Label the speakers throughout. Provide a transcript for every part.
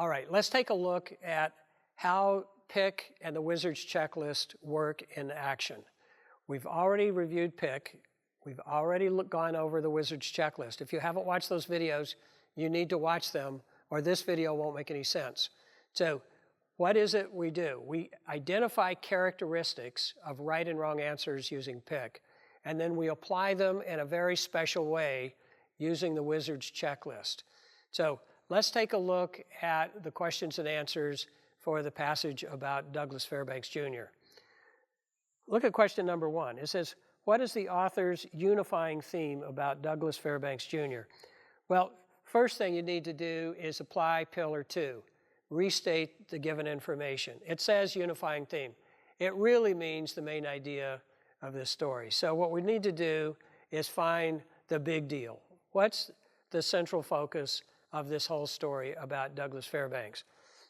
Speaker 1: All right, let's take a look at how PIC and the Wizard's Checklist work in action. We've already reviewed PIC. We've already gone over the Wizard's Checklist. If you haven't watched those videos, you need to watch them or this video won't make any sense. So what is it we do? We identify characteristics of right and wrong answers using PIC, and then we apply them in a very special way using the Wizard's Checklist. So let's take a look at the questions and answers for the passage about Douglas Fairbanks Jr. Look at question number 1. It says, what is the author's unifying theme about Douglas Fairbanks Jr.? Well, first thing you need to do is apply pillar 2. Restate the given information. It says unifying theme. It really means the main idea of this story. So what we need to do is find the big deal. What's the central focus of this whole story about Douglas Fairbanks?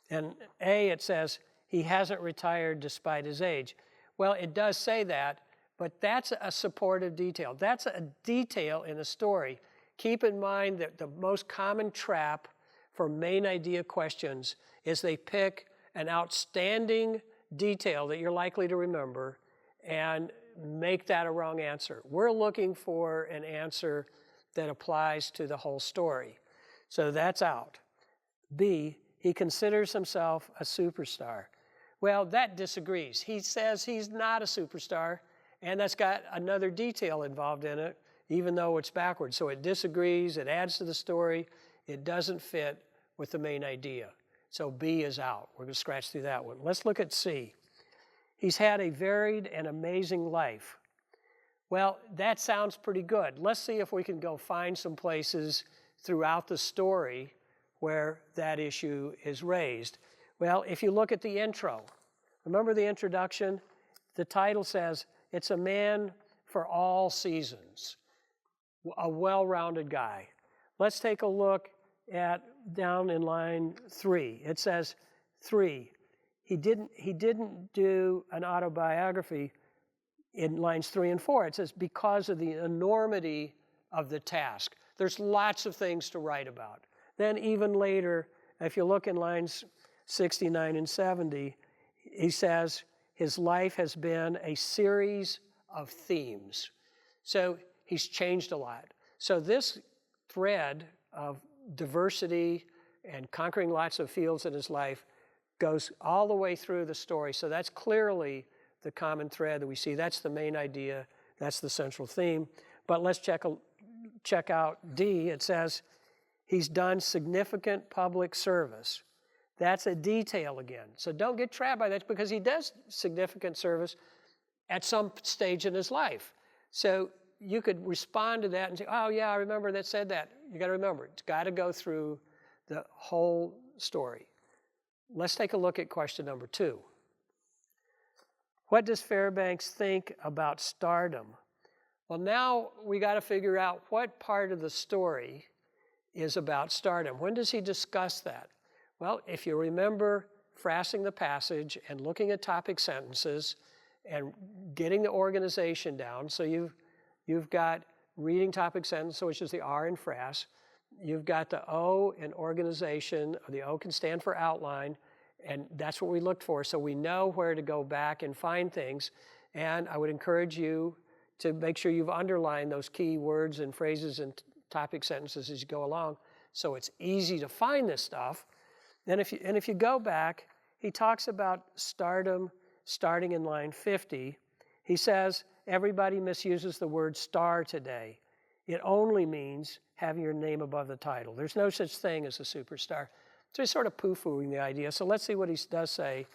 Speaker 1: And A, it says he hasn't retired despite his age. Well, it does say that, but that's a supportive detail. That's a detail in the story. Keep in mind that the most common trap for main idea questions is they pick an outstanding detail that you're likely to remember and make that a wrong answer. We're looking for an answer that applies to the whole story. So that's out. B, he considers himself a superstar. Well, that disagrees. He says he's not a superstar, and that's got another detail involved in it, even though it's backwards. So it disagrees, it adds to the story, it doesn't fit with the main idea. So B is out. We're going to scratch through that one. Let's look at C. He's had a varied and amazing life. Well, that sounds pretty good. Let's see if we can go find some places throughout the story where that issue is raised. Well, if you look at the intro, remember the introduction? The title says, it's a man for all seasons, a well-rounded guy. Let's take a look at down in line 3. It says 3. He didn't do an autobiography in lines 3 and 4. It says because of the enormity of the task. There's lots of things to write about. Then even later, if you look in lines 69 and 70, he says his life has been a series of themes. So he's changed a lot. So this thread of diversity and conquering lots of fields in his life goes all the way through the story. So that's clearly the common thread that we see. That's the main idea. That's the central theme. But let's check out D. It says he's done significant public service. That's a detail again. So don't get trapped by that because he does significant service at some stage in his life. So you could respond to that and say, oh yeah, I remember that said that. You got to remember, it's got to go through the whole story. Let's take a look at question number 2. What does Fairbanks think about stardom? Well, now we got to figure out what part of the story is about stardom. When does he discuss that? Well, if you remember phrasing the passage and looking at topic sentences and getting the organization down, so you've got reading topic sentence, which is the R in phrase. You've got the O in organization. The O can stand for outline, and that's what we looked for. So we know where to go back and find things. And I would encourage you to make sure you've underlined those key words and phrases and topic sentences as you go along, so it's easy to find this stuff. And if you go back, he talks about stardom starting in line 50. He says, everybody misuses the word star today. It only means having your name above the title. There's no such thing as a superstar. So he's sort of poo-pooing the idea. So let's see what he does say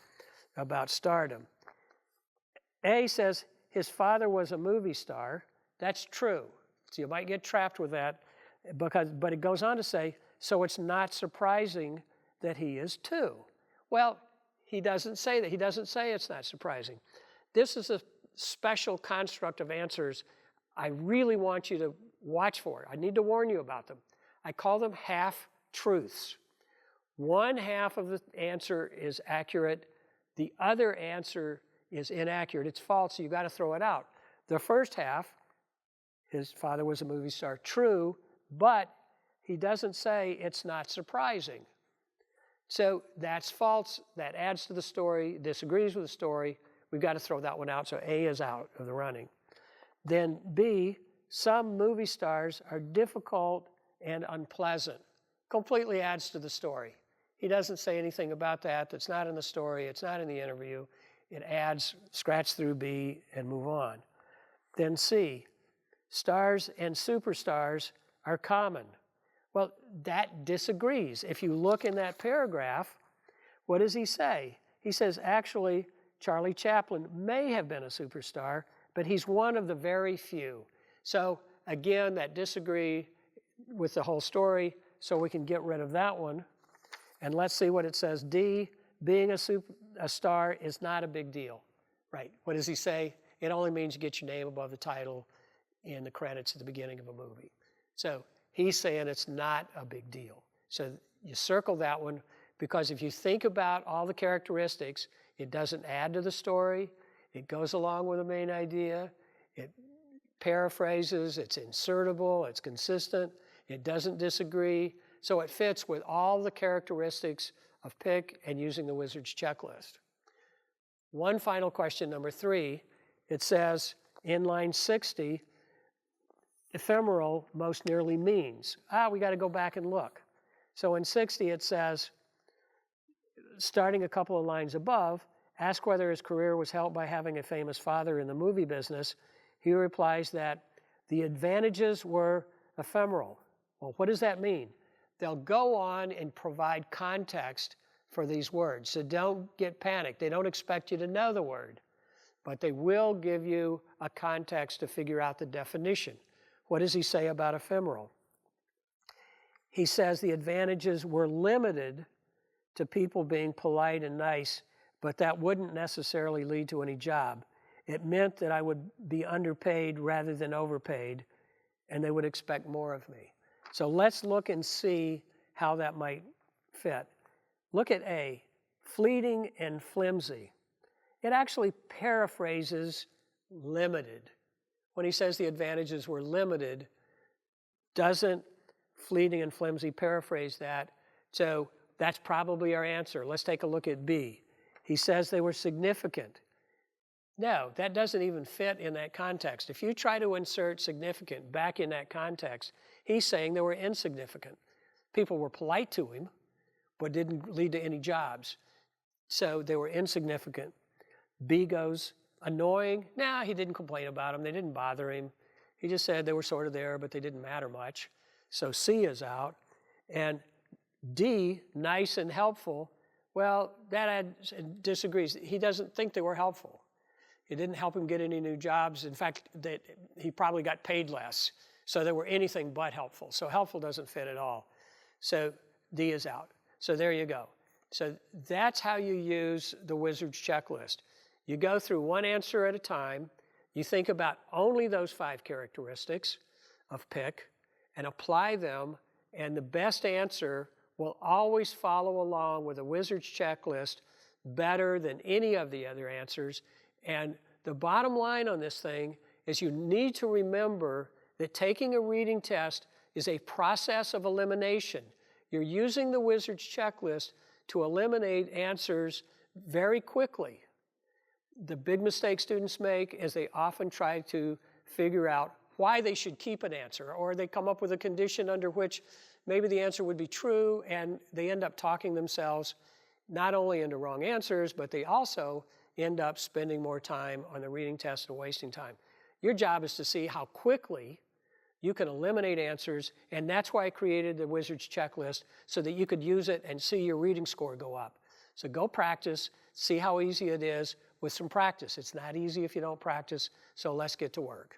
Speaker 1: about stardom. A says his father was a movie star. That's true. So you might get trapped with that, but it goes on to say, so it's not surprising that he is too. Well, he doesn't say that. He doesn't say it's not surprising. This is a special construct of answers I really want you to watch for. I need to warn you about them. I call them half-truths. One half of the answer is accurate. The other answer is inaccurate. It's false, so you've got to throw it out. The first half, his father was a movie star, true, but he doesn't say it's not surprising. So that's false. That adds to the story, disagrees with the story. We've got to throw that one out. So A is out of the running. Then B, some movie stars are difficult and unpleasant. Completely adds to the story. He doesn't say anything about that. That's not in the story. It's not in the interview. It adds, scratch through B and move on. Then C, stars and superstars are common. Well, that disagrees. If you look in that paragraph, what does he say? He says, actually, Charlie Chaplin may have been a superstar, but he's one of the very few. So again, that disagree with the whole story, so we can get rid of that one. And let's see what it says. D, being a star is not a big deal. Right, what does he say? It only means you get your name above the title in the credits at the beginning of a movie. So he's saying it's not a big deal. So you circle that one, because if you think about all the characteristics, it doesn't add to the story, it goes along with the main idea, it paraphrases, it's insertable, it's consistent, it doesn't disagree, so it fits with all the characteristics of pick and using the wizard's checklist. One final question, number 3, it says in line 60, ephemeral most nearly means. We got to go back and look. So in 60 it says, starting a couple of lines above, ask whether his career was helped by having a famous father in the movie business. He replies that the advantages were ephemeral. Well, what does that mean? They'll go on and provide context for these words. So don't get panicked. They don't expect you to know the word, but they will give you a context to figure out the definition. What does he say about ephemeral? He says the advantages were limited to people being polite and nice, but that wouldn't necessarily lead to any job. It meant that I would be underpaid rather than overpaid, and they would expect more of me. So let's look and see how that might fit. Look at A, fleeting and flimsy. It actually paraphrases limited. When he says the advantages were limited, doesn't fleeting and flimsy paraphrase that? So that's probably our answer. Let's take a look at B. He says they were significant. No, that doesn't even fit in that context. If you try to insert significant back in that context, he's saying they were insignificant. People were polite to him, but didn't lead to any jobs. So they were insignificant. B goes, annoying. Nah, he didn't complain about them. They didn't bother him. He just said they were sort of there, but they didn't matter much. So C is out. And D, nice and helpful. Well, that disagrees. He doesn't think they were helpful. It didn't help him get any new jobs. In fact, he probably got paid less. So they were anything but helpful. So helpful doesn't fit at all. So D is out. So there you go. So that's how you use the wizard's checklist. You go through one answer at a time. You think about only those 5 characteristics of pick and apply them. And the best answer will always follow along with a wizard's checklist better than any of the other answers. And the bottom line on this thing is you need to remember that taking a reading test is a process of elimination. You're using the wizard's checklist to eliminate answers very quickly. The big mistake students make is they often try to figure out why they should keep an answer, or they come up with a condition under which maybe the answer would be true, and they end up talking themselves not only into wrong answers, but they also end up spending more time on the reading test and wasting time. Your job is to see how quickly you can eliminate answers, and that's why I created the wizard's checklist, so that you could use it and see your reading score go up. So go practice, see how easy it is with some practice. It's not easy if you don't practice, so let's get to work.